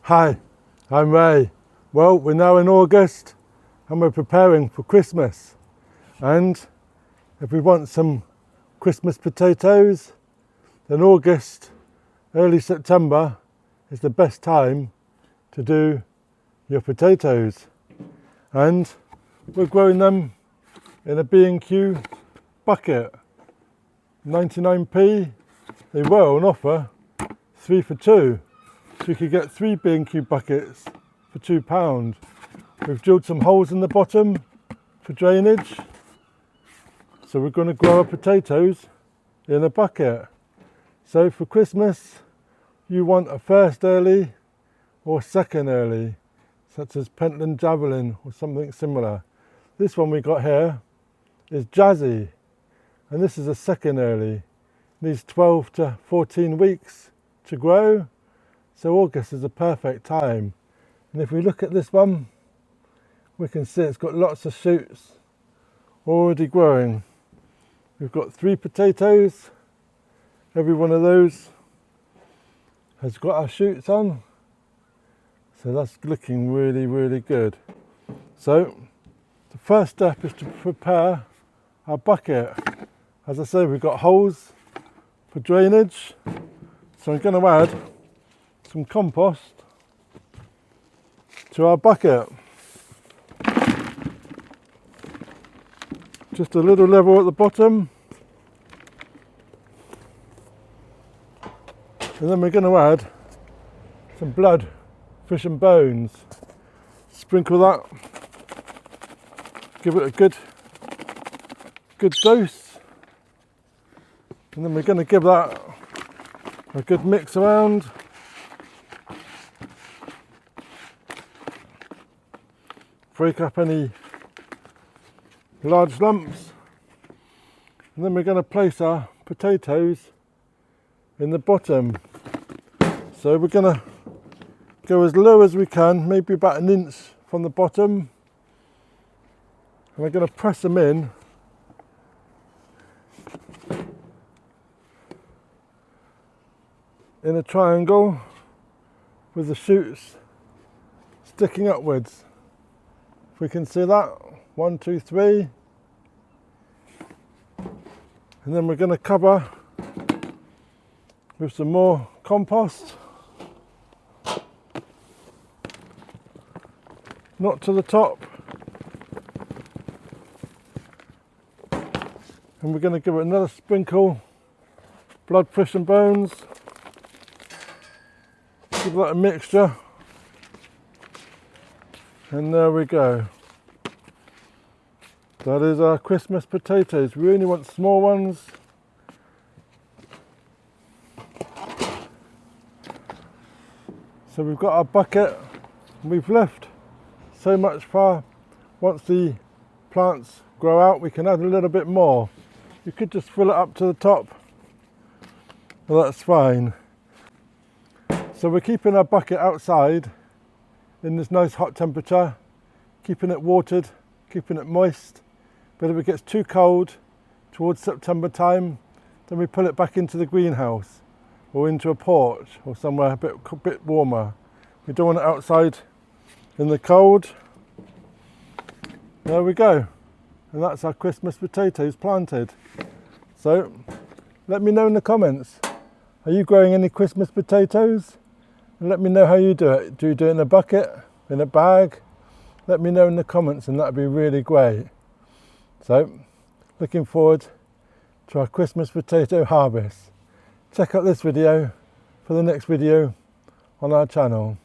Hi, I'm Ray. Well, we're now in August and we're preparing for Christmas. And if we want some Christmas potatoes, then August, early September is the best time to do your potatoes. And we're growing them in a B&Q bucket. 99p, they were on offer, 3 for 2. So you could get 3 B&Q buckets for £2. We've drilled some holes in the bottom for drainage. So we're going to grow our potatoes in a bucket. So for Christmas, you want a first early or second early, such as Pentland Javelin or something similar. This one we got here is Jazzy, and this is a second early. Needs 12 to 14 weeks to grow. So August is a perfect time. And if we look at this one, we can see it's got lots of shoots already growing. We've got 3 potatoes. Every one of those has got our shoots on. So that's looking really, really good. So the first step is to prepare our bucket. As I say, we've got holes for drainage. So I'm going to add some compost to our bucket. Just a little level at the bottom. And then we're going to add some blood, fish and bones. Sprinkle that. Give it a good dose. And then we're going to give that a good mix around. Break up any large lumps, and then we're going to place our potatoes in the bottom. So we're going to go as low as we can, maybe about 1 inch from the bottom, and we're going to press them in a triangle with the shoots sticking upwards. If we can see that, 1, 2, 3. And then we're going to cover with some more compost. Not to the top. And we're going to give it another sprinkle, blood, fish and bones. Give that a mixture. And there we go. That is our Christmas potatoes. We only want small ones. So we've got our bucket. We've left so much for once the plants grow out, we can add a little bit more. You could just fill it up to the top. Well, that's fine. So we're keeping our bucket outside in this nice hot temperature, keeping it watered, keeping it moist. But if it gets too cold towards September time, then we pull it back into the greenhouse or into a porch or somewhere a bit warmer. We don't want it outside in the cold. There we go. And that's our Christmas potatoes planted. So let me know in the comments, are you growing any Christmas potatoes? And let me know how you do it. Do you do it in a bucket, in a bag? Let me know in the comments, and that'd be really great. So, looking forward to our Christmas potato harvest. Check out this video for the next video on our channel.